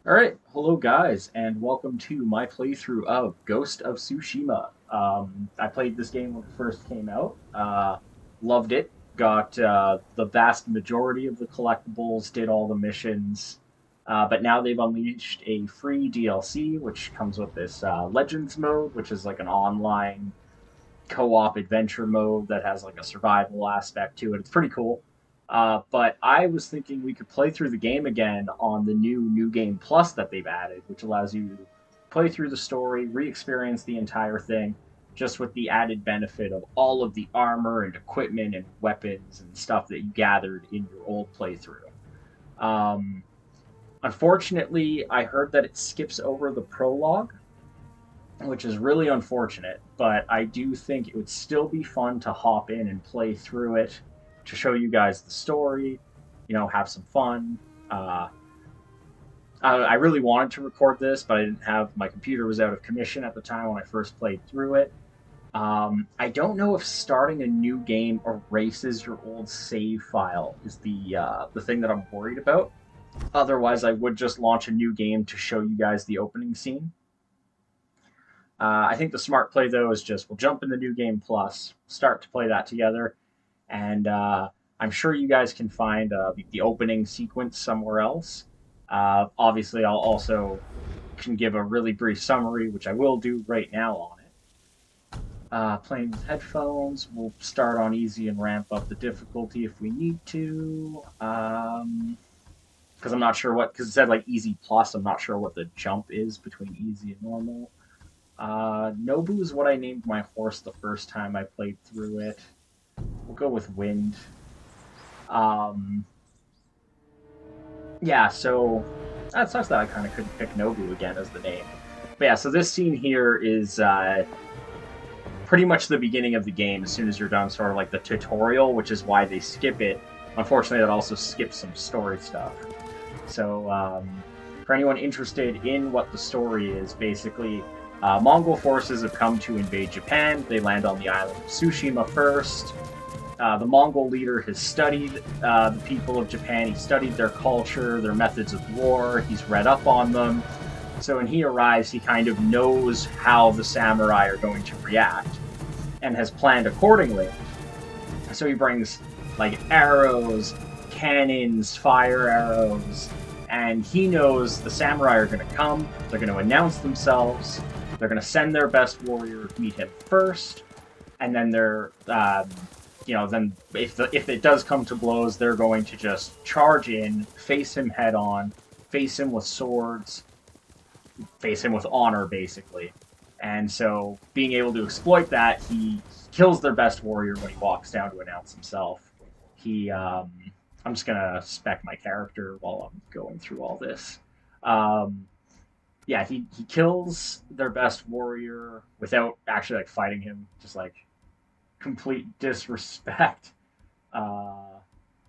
Alright, hello guys, and welcome to my playthrough of Ghost of Tsushima. I played this game when it first came out, loved it, got the vast majority of the collectibles, did all the missions, but now they've unleashed a free DLC, which comes with this Legends mode, which is like an online co-op adventure mode that has like a survival aspect to it. It's pretty cool. But I was thinking we could play through the game again on the new game plus that they've added, which allows you to play through the story, re-experience the entire thing, just with the added benefit of all of the armor and equipment and weapons and stuff that you gathered in your old playthrough. Um, Unfortunately, I heard that it skips over the prologue, which is really unfortunate. But I do think it would still be fun to hop in and play through it to show you guys the story, have some fun. Uh, I really wanted to record this, but I didn't have my computer was out of commission at the time when I first played through it. I don't know if starting a new game erases your old save file is the thing that I'm worried about. Otherwise, I would just launch a new game to show you guys the opening scene. I think the smart play though is just we'll jump in the new game plus, start to play that together, and I'm sure you guys can find the opening sequence somewhere else. Obviously, I'll also can give a really brief summary, which I will do right now on it. Playing with headphones, we'll start on easy and ramp up the difficulty if we need to. Because I'm not sure because it said like easy plus. I'm not sure what the jump is between easy and normal. Nobu is what I named my horse the first time I played through it. We'll go with Wind. Um, yeah, so that sucks that I kind of couldn't pick Nobu again as the name. But yeah, so this scene here is pretty much the beginning of the game as soon as you're done, sort of like the tutorial, which is why they skip it. Unfortunately, that also skips some story stuff. So, for anyone interested in what the story is, basically, Mongol forces have come to invade Japan. They land on the island of Tsushima first. The Mongol leader has studied the people of Japan. He studied their culture, their methods of war. He's read up on them. So when he arrives, he kind of knows how the samurai are going to react and has planned accordingly. So he brings like arrows, cannons, fire arrows, and he knows the samurai are going to come. They're going to announce themselves. They're going to send their best warrior to meet him first, and then then if it does come to blows, they're going to just charge in, face him head on, face him with swords, face him with honor, basically. And so, being able to exploit that, he kills their best warrior when he walks down to announce himself. I'm just gonna spec my character while I'm going through all this. Um, yeah, he kills their best warrior without actually like fighting him, just like complete disrespect. Uh,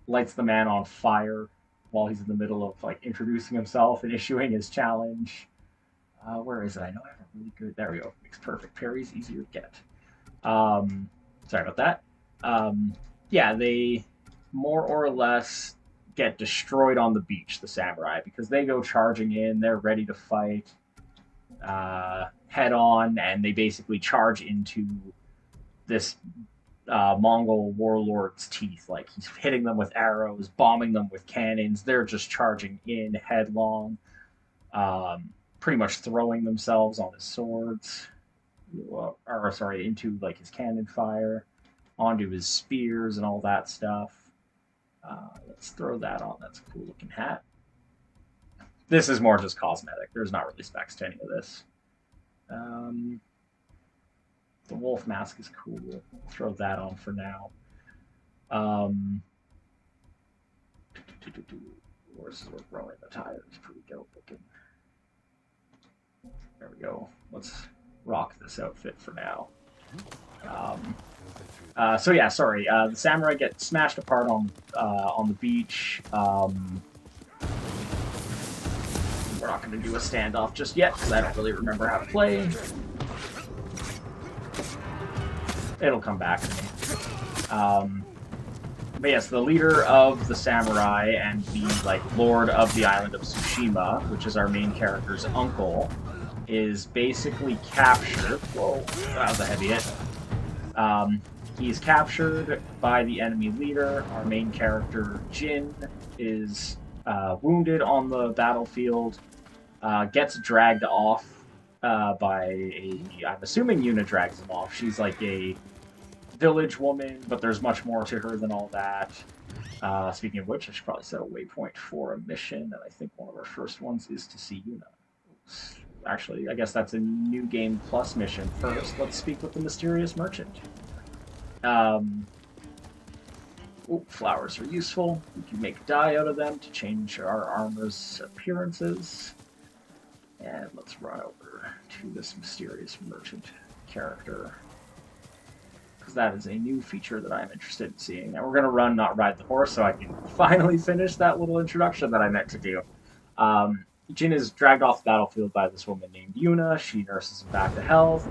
Lights the man on fire while he's in the middle of like introducing himself and issuing his challenge. Where is it? I know I have a really good. There we go. Makes perfect parries easier to get. Um, Sorry about that. Yeah, they more or less get destroyed on the beach, the samurai, because they go charging in. They're ready to fight head on, and they basically charge into this Mongol warlord's teeth. Like he's hitting them with arrows, bombing them with cannons. They're just charging in headlong, pretty much throwing themselves on his swords, or sorry, into like his cannon fire, onto his spears and all that stuff. Let's throw that on. That's a cool looking hat. This is more just cosmetic. There's not really specs to any of this. The wolf mask is cool. We'll throw that on for now. Horses were growing the tires. Pretty dope looking. There we go. Let's rock this outfit for now. So yeah, sorry. The samurai get smashed apart on the beach. We're not going to do a standoff just yet because I don't really remember how to play. It'll come back to me. But yes, the leader of the samurai and the like lord of the island of Tsushima, which is our main character's uncle, is basically captured. Whoa, that was a heavy hit. Um, he's captured by the enemy leader. Our main character, Jin, is wounded on the battlefield, gets dragged off by I'm assuming Yuna drags him off. She's like a village woman, but there's much more to her than all that. Speaking of which, I should probably set a waypoint for a mission, and I think one of our first ones is to see Yuna. Actually, I guess that's a new game plus mission. First, let's speak with the mysterious merchant. Um, flowers are useful. We can make dye out of them to change our armor's appearances. And let's run over to this mysterious merchant character, because that is a new feature that I'm interested in seeing. Now we're going to run, not ride the horse, so I can finally finish that little introduction that I meant to do. Jin is dragged off the battlefield by this woman named Yuna. She nurses him back to health.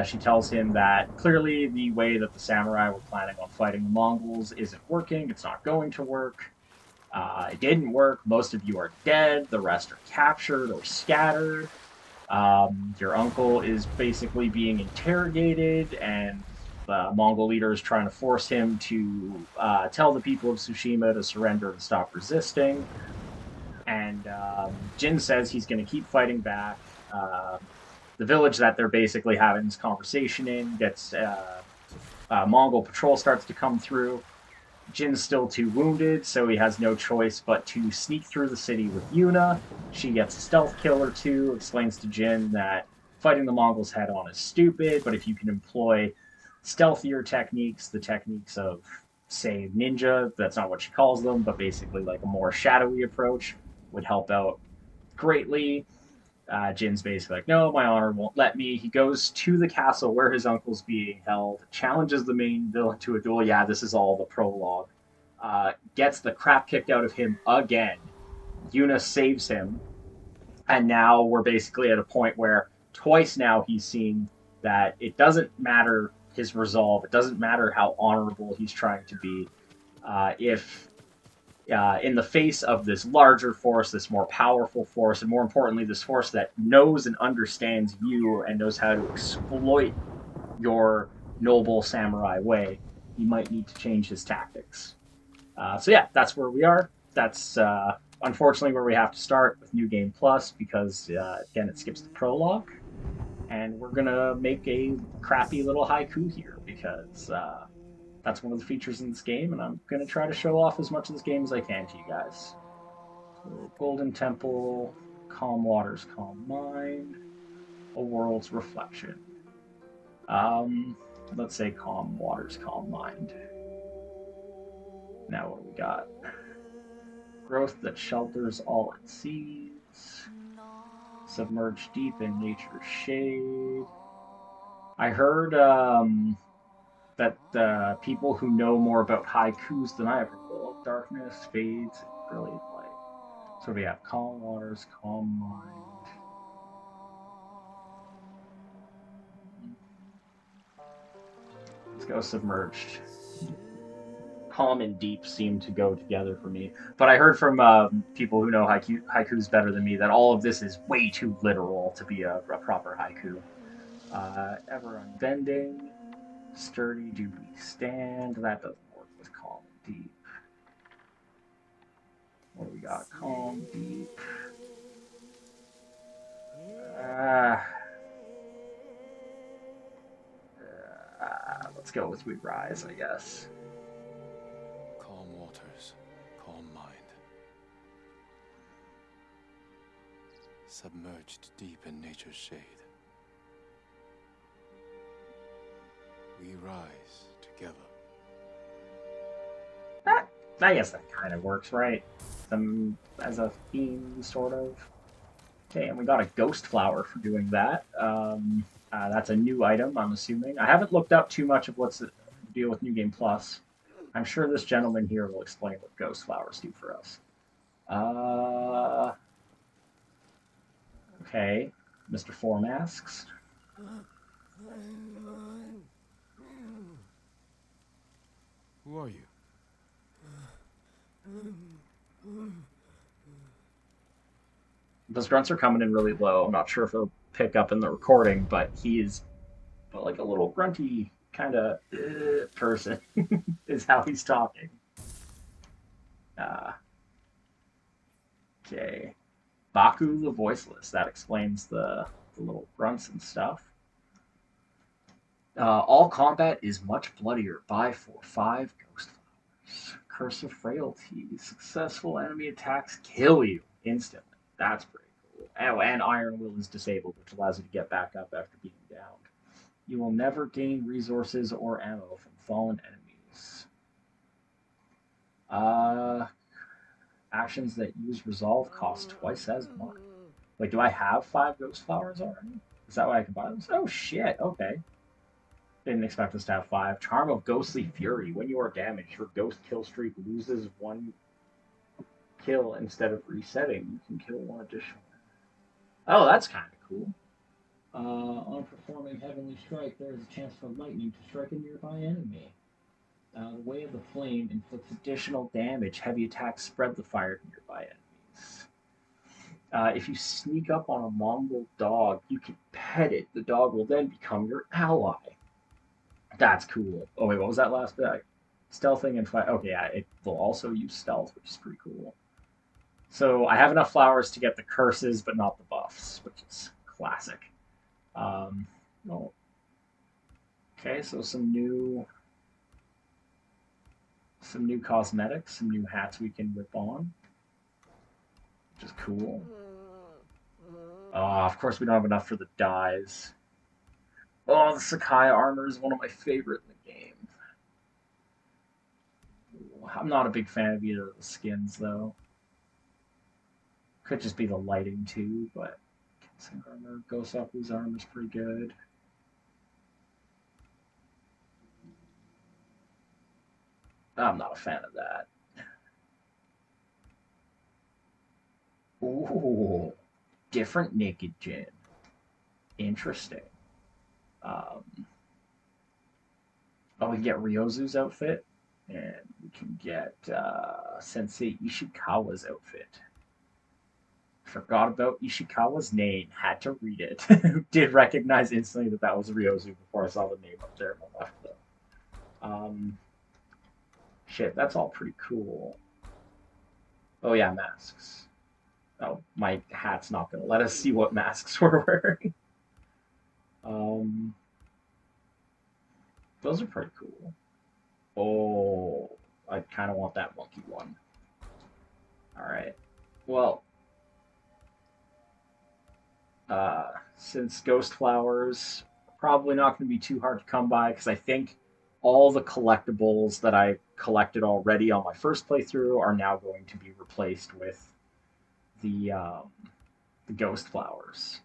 She tells him that clearly the way that the samurai were planning on fighting the Mongols isn't working. It's not going to work. It didn't work. Most of you are dead. The rest are captured or scattered. Your uncle is basically being interrogated, and the Mongol leader is trying to force him to tell the people of Tsushima to surrender and stop resisting. And Jin says he's going to keep fighting back. The village that they're basically having this conversation in gets Mongol patrol starts to come through. Jin's still too wounded, so he has no choice but to sneak through the city with Yuna. She gets a stealth kill or two, explains to Jin that fighting the Mongols head on is stupid, but if you can employ stealthier techniques, the techniques of, say, ninja, that's not what she calls them, but basically like a more shadowy approach, would help out greatly. Jin's basically like, no, my honor won't let me. He goes to the castle where his uncle's being held, challenges the main villain to a duel. Yeah, this is all the prologue. Gets the crap kicked out of him again. Yuna saves him, and now we're basically at a point where twice now he's seen that it doesn't matter his resolve, it doesn't matter how honorable he's trying to be. If in the face of this larger force, this more powerful force, and more importantly, this force that knows and understands you and knows how to exploit your noble samurai way, he might need to change his tactics. So yeah, that's where we are. That's unfortunately where we have to start with New Game Plus, because again, it skips the prologue, and we're gonna make a crappy little haiku here because that's one of the features in this game, and I'm going to try to show off as much of this game as I can to you guys. So, Golden Temple, Calm Waters, Calm Mind, A World's Reflection. Let's say Calm Waters, Calm Mind. Now what do we got? Growth that shelters all it sees. Submerged deep in nature's shade. I heard that people who know more about haikus than I ever will, darkness fades, brilliant light. So we have calm waters, calm mind. Let's go submerged. Calm and deep seem to go together for me. But I heard from people who know haikus better than me that all of this is way too literal to be a proper haiku. Ever unbending, sturdy do we stand. That doesn't work with calm and deep. What do we got? Calm, deep. Let's go with We Rise, I guess. Calm waters, calm mind. Submerged deep in nature's shade. We rise together. I guess that kind of works, right? As a theme, sort of. Okay, and we got a ghost flower for doing that. That's a new item, I'm assuming. I haven't looked up too much of what's the deal with New Game Plus. I'm sure this gentleman here will explain what ghost flowers do for us. Okay, Mr. Four Masks. Who are you? Those grunts are coming in really low. I'm not sure if it'll pick up in the recording, but he is like a little grunty kind of person is how he's talking. Uh, okay. Baku the Voiceless. That explains the little grunts and stuff. All combat is much bloodier. Buy for 5 Ghost Flowers. Curse of Frailty. Successful enemy attacks kill you instantly. That's pretty cool. Oh, and Iron Will is disabled, which allows you to get back up after being downed. You will never gain resources or ammo from fallen enemies. Actions that use resolve cost twice as much. Like, do I have 5 Ghost Flowers already? Is that why I can buy them? Oh shit, okay. Didn't expect us to have 5. Charm of Ghostly Fury. When you are damaged, your ghost kill streak loses 1 kill instead of resetting. You can kill 1 additional. Oh, that's kind of cool. On performing Heavenly Strike, there is a chance for lightning to strike a nearby enemy. The Way of the Flame inflicts additional damage. Heavy attacks spread the fire to nearby enemies. If you sneak up on a Mongol dog, you can pet it. The dog will then become your ally. That's cool. Oh wait, what was that last bit? Stealthing and fight. Okay, yeah, it will also use stealth, which is pretty cool. So I have enough flowers to get the curses, but not the buffs, which is classic. Oh, okay, so some new cosmetics, some new hats we can whip on, which is cool. Oh, of course we don't have enough for the dyes. Oh, the Sakai armor is one of my favorite in the game. I'm not a big fan of either of the skins, though. Could just be the lighting, too, but Kensing armor, Gosaku's armor is pretty good. I'm not a fan of that. Ooh, different Naked Jin. Interesting. Um, oh, we can get Ryozu's outfit, and we can get Sensei Ishikawa's outfit. Forgot about Ishikawa's name. Had to read it. Did recognize instantly that that was Ryozu before I saw the name up there on my left, though. Shit, that's all pretty cool. Oh yeah, masks. Oh, my hat's not gonna let us see what masks we're wearing. Um, those are pretty cool. Oh, I kind of want that monkey one. All right. Well, since Ghost Flowers probably not going to be too hard to come by because I think all the collectibles that I collected already on my first playthrough are now going to be replaced with the Ghost Flowers.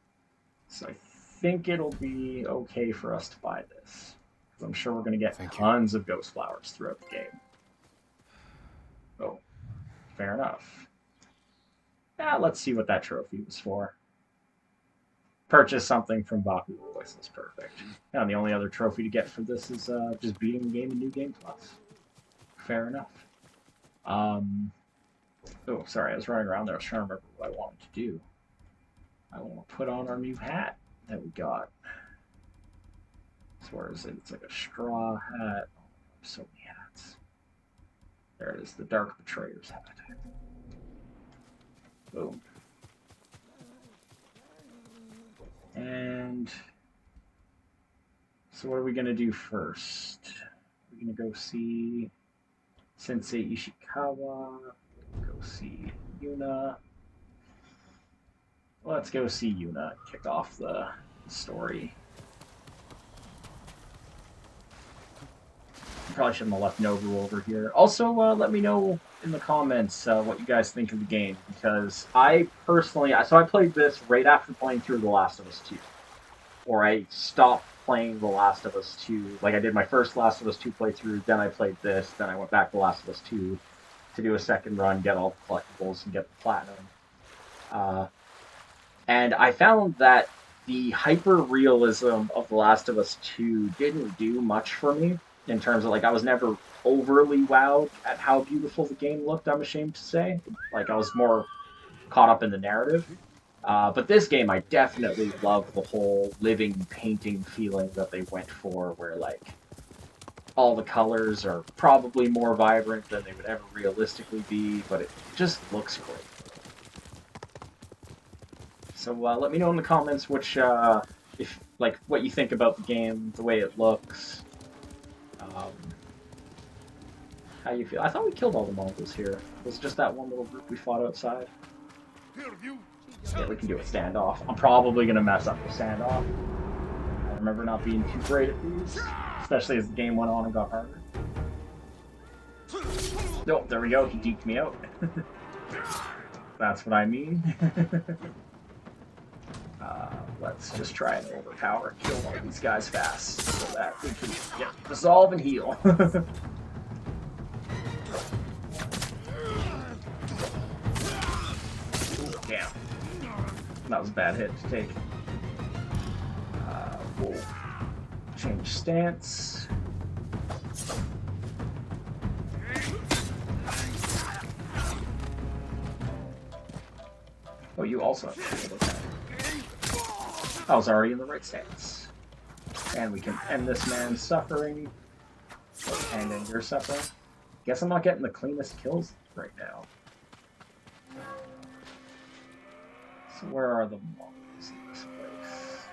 So I think it'll be okay for us to buy this because I'm sure we're going to get tons of Ghost Flowers throughout the game. Oh, fair enough. Let's see what that trophy was for. Purchase something from Baku the Voiceless. Perfect. And the only other trophy to get for this is just beating the game in New Game Plus. Fair enough. Oh, sorry, I was running around there. I was trying to remember what I wanted to do. I want to put on our new hat that we got. So where is it? It's like a straw hat. Oh, so many hats. There it is, the Dark Betrayer's hat. Boom. And so what are we going to do first? We're going to go see Sensei Ishikawa. Go see Yuna. Let's go see Yuna. Kick off the story. Probably shouldn't have left Nobu over here. Also, let me know in the comments what you guys think of the game, because I personally, so I played this right after playing through The Last of Us 2. Or I stopped playing The Last of Us 2. Like, I did my first Last of Us 2 playthrough, then I played this, then I went back to Last of Us 2 to do a second run, get all the collectibles, and get the platinum. And I found that the hyper-realism of The Last of Us 2 didn't do much for me, in terms of, like, I was never overly wowed at how beautiful the game looked, I'm ashamed to say. Like, I was more caught up in the narrative. But this game, I definitely love the whole living painting feeling that they went for, where, like, all the colors are probably more vibrant than they would ever realistically be, but it just looks great. So let me know in the comments if like what you think about the game, the way it looks, um, how you feel. I thought we killed all the Mongols here. Was it just that one little group we fought outside? Yeah, we can do a standoff. I'm probably gonna mess up the standoff. I remember not being too great at these, especially as the game went on and got harder. Oh, there we go. He deked me out. That's what I mean. Let's just try and overpower and kill all these guys fast so that we can resolve and heal. Damn. That was a bad hit to take. We'll change stance. Oh, you also have to look at it. I was already in the right stance. And we can end this man's suffering. And end your suffering. Guess I'm not getting the cleanest kills right now. So where are the mongols in this place?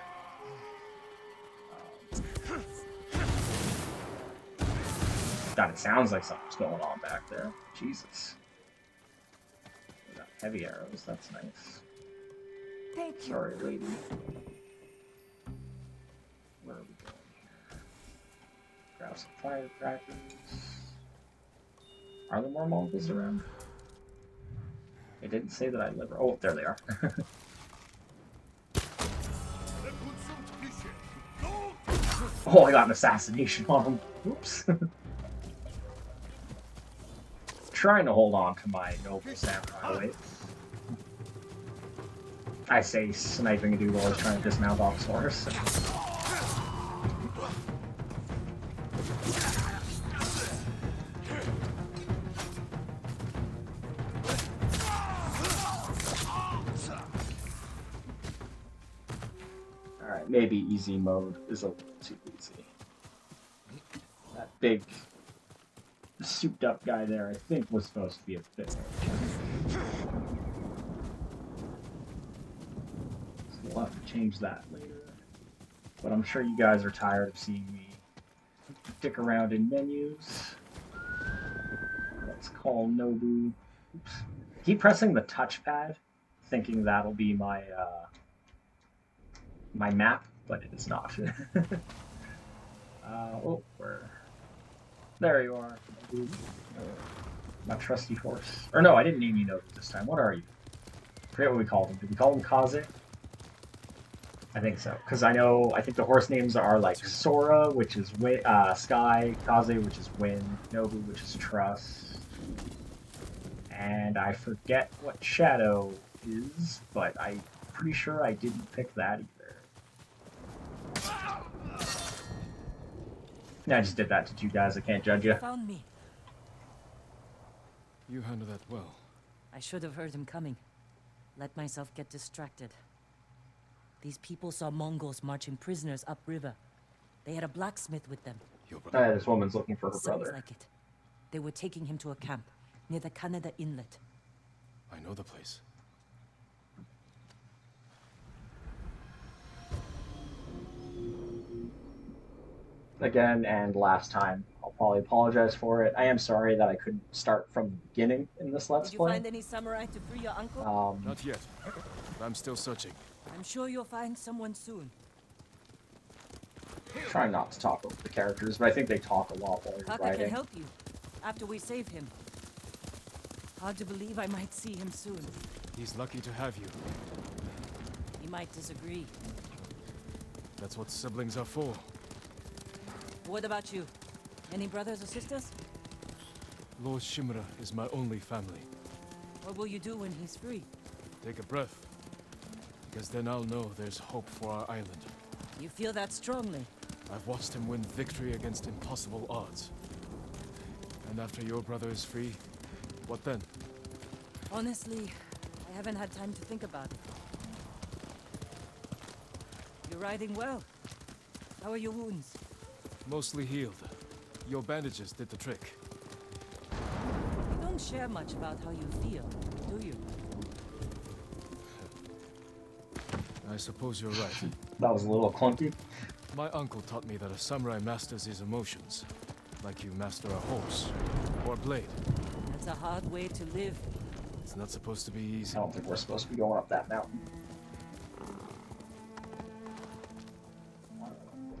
God, it sounds like something's going on back there. Jesus. We got heavy arrows, that's nice. Thank you. Sorry, lady. Where are we going here? Grab some firecrackers. Are there more Mongols around? It didn't say that I live. Oh, there they are. Oh, I got an assassination on him. Oops. Trying to hold on to my noble samurai weight. I say sniping a dude while he's trying to dismount off his horse. Alright, maybe easy mode is a little too easy. That big souped up guy there, I think, was supposed to be a bit more challenging. So we'll have to change that later. But I'm sure you guys are tired of seeing me stick around in menus. Let's call Nobu. Oops. Keep pressing the touchpad, thinking that'll be my my map, but it is not. Oh, where? There you are. My trusty horse. Or no, I didn't name you Nobu this time. What are you? I forget what we called him. Did we call him Kaze? I think so, because I think the horse names are like Sora, which is Sky, Kaze, which is Wind, Nobu, which is Trust, and I forget what Shadow is, but I'm pretty sure I didn't pick that either. I just did that to two guys, I can't judge you. Found me. You handled that well. I should have heard him coming. Let myself get distracted. These people saw Mongols marching prisoners upriver. They had a blacksmith with them. Your brother. This woman's looking for her Sounds brother. like it. They were taking him to a camp near the Canada Inlet. I know the place. Again, and last time, I'll probably apologize for it. I am sorry that I couldn't start from the beginning in this Let's Did you Play. find any samurai to free your uncle? Not yet. I'm still searching. I'm sure you'll find someone soon. Trying not to talk over the characters, but I think they talk a lot while you're Taka writing. can help you after we save him. Hard to believe I might see him soon. He's lucky to have you. He might disagree. That's what siblings are for. What about you? Any brothers or sisters? Lord Shimura is my only family. What will you do when he's free? Take a breath. Because then I'll know there's hope for our island. You feel that strongly? I've watched him win victory against impossible odds. And after your brother is free, what then? Honestly, I haven't had time to think about it. You're riding well. How are your wounds? Mostly healed. Your bandages did the trick. You don't share much about how you feel, do you? I suppose you're right. That was a little clunky. My uncle taught me that a samurai masters his emotions, like you master a horse or a blade. That's a hard way to live. It's not supposed to be I easy. don't think we're supposed to be going up that mountain.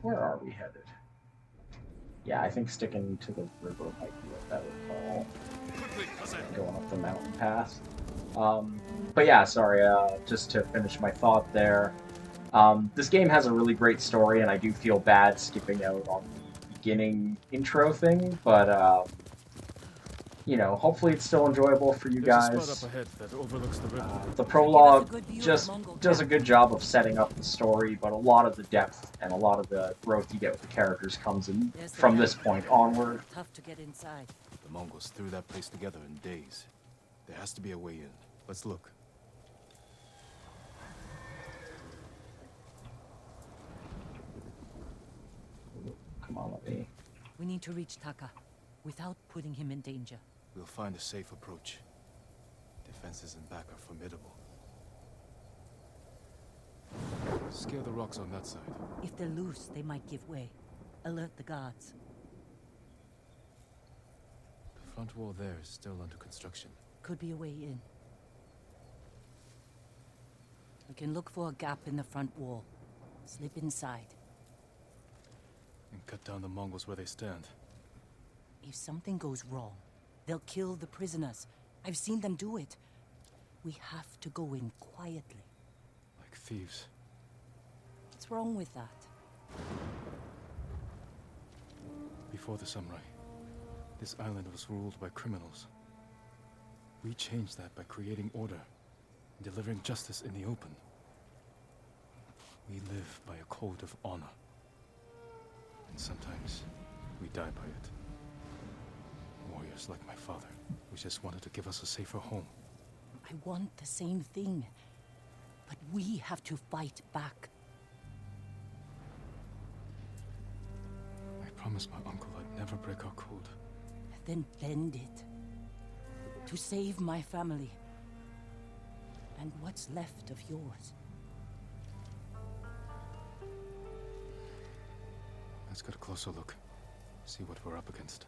Where are we headed? Yeah, I think sticking to the river might be a better call. Going up the mountain pass. But yeah, sorry, just to finish my thought there. This game has a really great story, and I do feel bad skipping out on the beginning intro thing, but, you know, hopefully it's still enjoyable for you There's a spot guys. up ahead that overlooks the river. The prologue good view of just the Mongol does a camp. good job of setting up the story, but a lot of the depth and a lot of the growth you get with the characters comes in There's the from camp. this point onward. Tough to get inside. The Mongols threw that place together in days. There has to be a way in. Let's look. Come on, let me... We need to reach Taka without putting him in danger. We'll find a safe approach. Defenses in back are formidable. Scale the rocks on that side. If they're loose, they might give way. Alert the guards. The front wall there is still under construction. Could be a way in. We can look for a gap in the front wall. Slip inside. And cut down the Mongols where they stand. If something goes wrong, they'll kill the prisoners. I've seen them do it. We have to go in quietly. Like thieves. What's wrong with that? Before the samurai, this island was ruled by criminals. We changed that by creating order and delivering justice in the open. We live by a code of honor. And sometimes we die by it. Warriors like my father, who just wanted to give us a safer home. I want the same thing. But we have to fight back. I promised my uncle I'd never break our code. Then bend it. To save my family. And what's left of yours. Let's get a closer look. See what we're up against.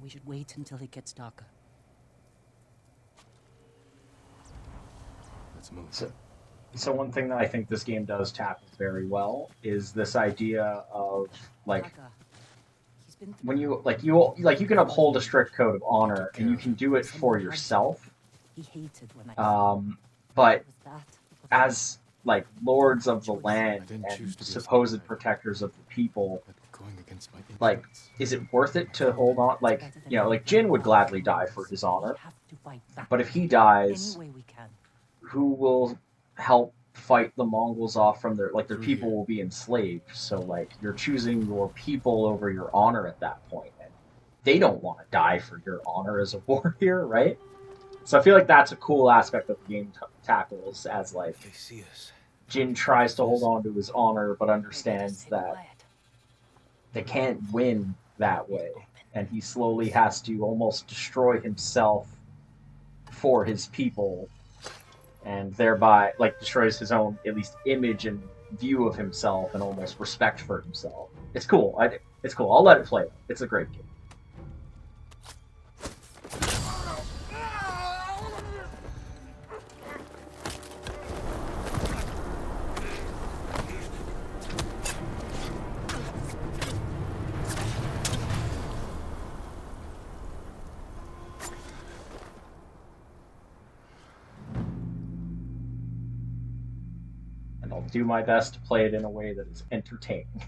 We should wait until it gets darker. Let's move. So one thing that I think this game does tackle very well is this idea of, like, Taka, he's been when you can uphold a strict code of honor, and you can do it for yourself. He hated when I But was that. as like lords of the land I didn't choose and to be a supposed samurai. protectors of the people, But going against my like, instincts. is it worth it to hold on? Like, you know, like Jin would gladly die for his honor, We have to fight back. but if he dies, Any way we can. who will help fight the Mongols off from their Through people here. will be enslaved. So like you're choosing your people over your honor at that point, and they don't want to die for your honor as a warrior, right? So I feel like that's a cool aspect of the game tackles, as like They see us. Jin tries to hold on to his honor, but Better understands stay that quiet. they can't win that way, and he slowly has to almost destroy himself for his people, and thereby like destroys his own at least image and view of himself and almost respect for himself. It's cool. It's cool. I'll let it play. It's a great game. And I'll do my best to play it in a way that is entertaining.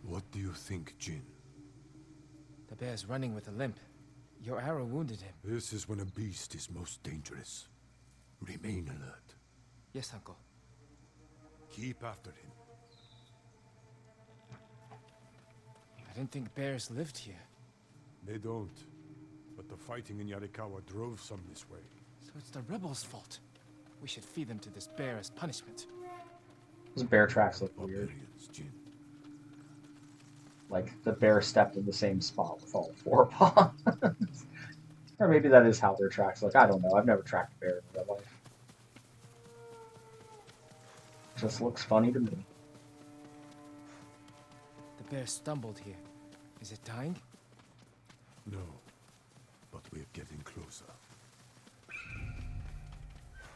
What do you think, Jin? The bear's running with a limp. Your arrow wounded him. This is when a beast is most dangerous. Remain alert. Yes, Uncle. Keep after him. I didn't think bears lived here. They don't. But the fighting in Yarikawa drove some this way. So it's the rebels' fault. We should feed them to this bear as punishment. Those bear tracks look weird. Barbarians, Jin. Like the bear stepped in the same spot with all four paws. Or maybe that is how their tracks look. I don't know. I've never tracked a bear in real life. Just looks funny to me. The bear stumbled here. Is it dying? No. But we're getting closer.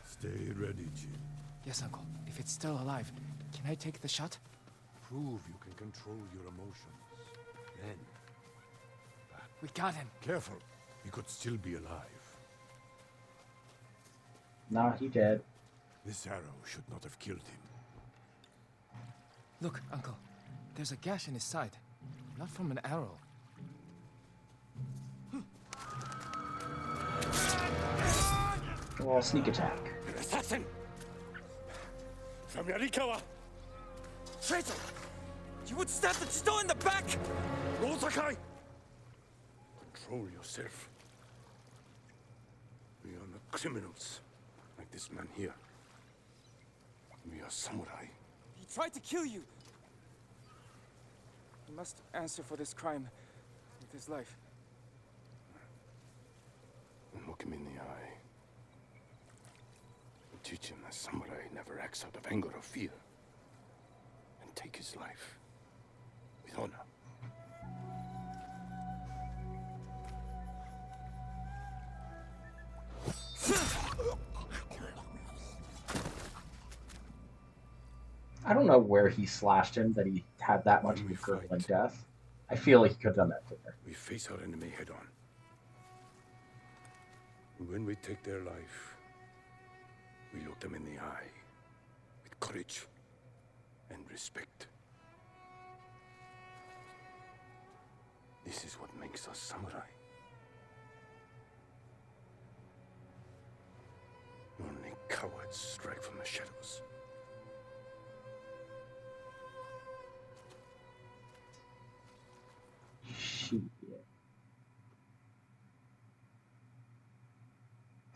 Stay ready, Jin. Yes, Uncle. If it's still alive, can I take the shot? Prove you can control your emotions. Then, We got him. careful. He could still be alive. Nah, he dead. This arrow should not have killed him. Look, Uncle. There's a gash in his side. Not from an arrow. Well, sneak attack. Assassin! From Yarikawa! Traitor! You would stab the Chido in the back! No, Sakai! Control yourself. We are not criminals, like this man here. We are samurai. He tried to kill you! He must answer for this crime with his life. And look him in the eye. And teach him that samurai never acts out of anger or fear. And take his life with honor. I don't know where he slashed him that he had that much of a gurgling death. I feel like he could have done that quicker. We face our enemy head on. And when we take their life, we look them in the eye with courage and respect. This is what makes us samurai. Only cowards strike from the shadows. Shit.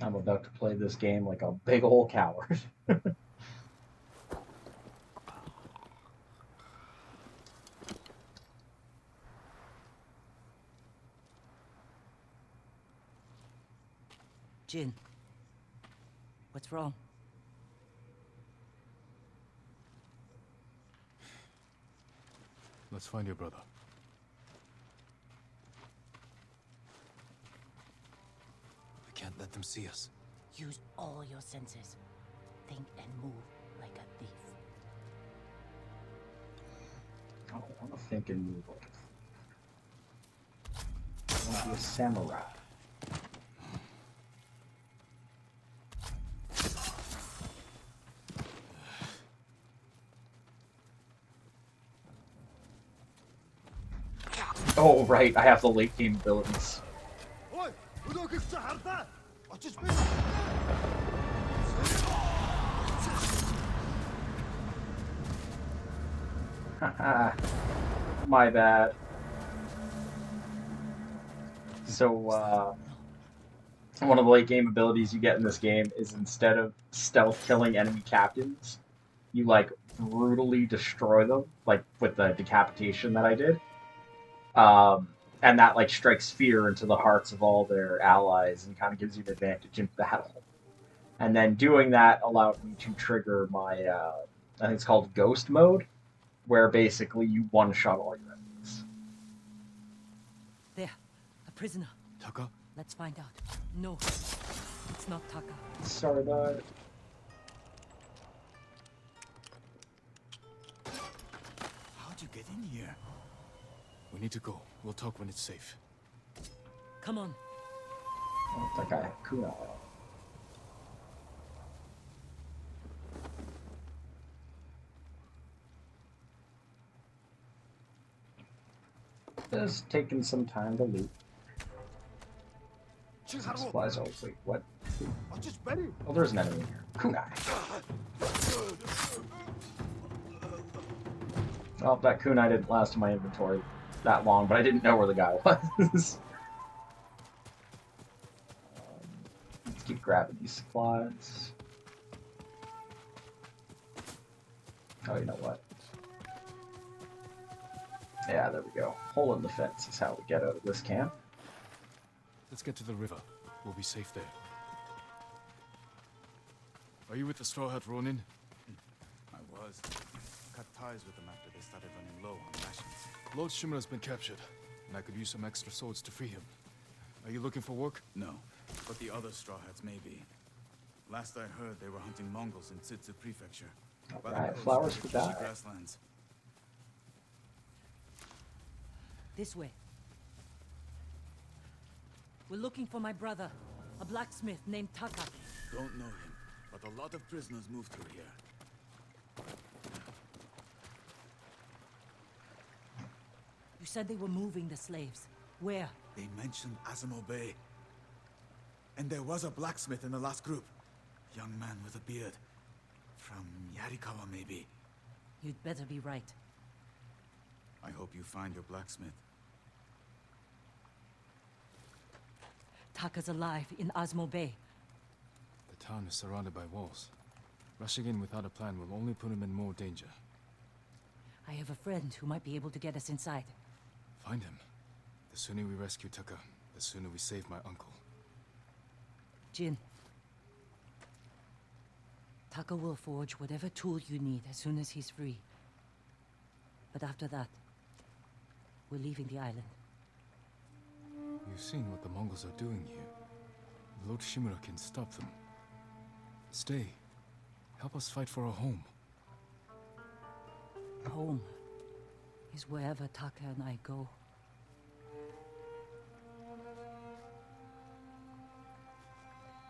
I'm about to play this game like a big ol' coward. Jin, what's wrong? Let's find your brother. We can't let them see us. Use all your senses. Think and move like a thief. I don't want to think and move like a thief. I want to be a samurai. Oh, right, I have the late game abilities. Haha. My bad. So, one of the late game abilities you get in this game is instead of stealth killing enemy captains, you, like, brutally destroy them, like, with the decapitation that I did. And that, like, strikes fear into the hearts of all their allies and kind of gives you an advantage in battle. And then doing that allowed me to trigger my, I think it's called Ghost Mode, where basically you one-shot all your enemies. There, a prisoner. Taka? Let's find out. No, it's not Taka. Sorry, bud. How'd you get in here? We need to go. We'll talk when it's safe. Come on. Oh, that guy, Kunal. Just taking some time to loot. Supplies. Oh, wait, what? Oh, there's an enemy here. Kunai. Well, that kunai didn't last in my inventory that long, but I didn't know where the guy was. Let's keep grabbing these supplies. Oh, you know what? Yeah, there we go. Hole in the fence is how we get out of this camp. Let's get to the river. We'll be safe there. Are you with the Straw Hat Ronin? I was. Cut ties with them after they started running low on rations. Lord Shimura's been captured, and I could use some extra swords to free him. Are you looking for work? No, but the other Straw Hats may be. Last I heard, they were hunting Mongols in Tsutsu Prefecture. By the Alright, coast flowers of for the Kishi that. grasslands. This way. We're looking for my brother, a blacksmith named Taka. Don't know him, but a lot of prisoners moved through here. You said they were moving the slaves. Where? They mentioned Azamo Bay. And there was a blacksmith in the last group. Young man with a beard. From Yarikawa, maybe. You'd better be right. I hope you find your blacksmith. Taka's alive in Osmo Bay. The town is surrounded by walls. Rushing in without a plan will only put him in more danger. I have a friend who might be able to get us inside. Find him. The sooner we rescue Taka, the sooner we save my uncle. Jin. Taka will forge whatever tool you need as soon as he's free. But after that, we're leaving the island. You've seen what the Mongols are doing here. Lord Shimura can stop them. Stay. Help us fight for a home. Home is wherever Taka and I go.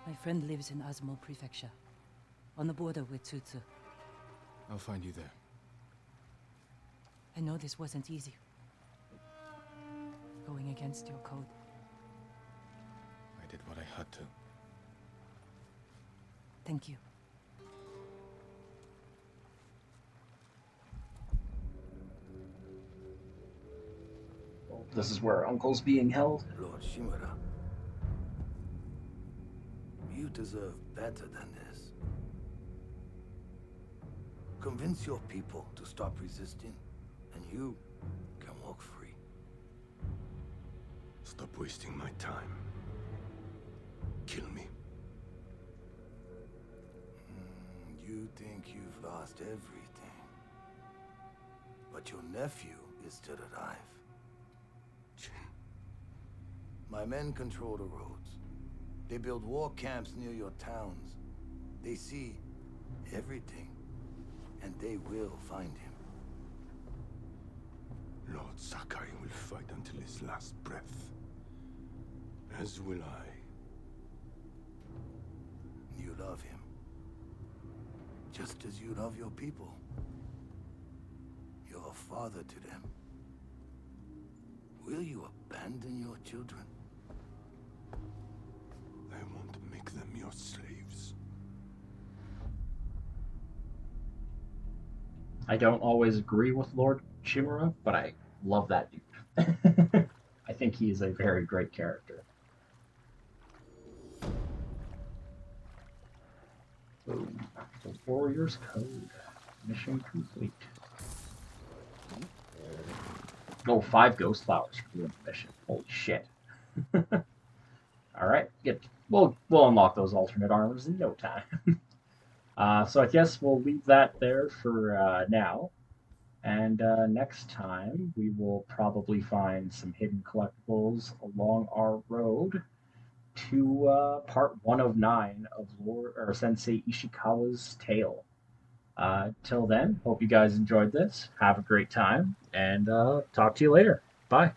My friend lives in Azamo Prefecture, on the border with Tsutsu. I'll find you there. I know this wasn't easy. Going against your code. I did what I had to. Thank you. This is where Uncle's being held. Lord Shimura, you deserve better than this. Convince your people to stop resisting, and you can walk free. Stop wasting my time. Kill me. You think you've lost everything. But your nephew is still alive. Jin. My men control the roads. They build war camps near your towns. They see everything, and they will find him. Lord Sakai will fight until his last breath. As will I. You love him. Just as you love your people. You're a father to them. Will you abandon your children? I won't make them your slaves. I don't always agree with Lord Shimura, but I love that dude. I think he is a very great character. Boom. The Warrior's Code. Mission complete. Oh, 5 ghost flowers for doing the mission. Holy shit. Alright, we'll unlock those alternate armors in no time. So I guess we'll leave that there for now. And next time, we will probably find some hidden collectibles along our road to part 1 of 9 of Sensei Ishikawa's tale. Till then, hope you guys enjoyed this. Have a great time, and talk to you later. Bye.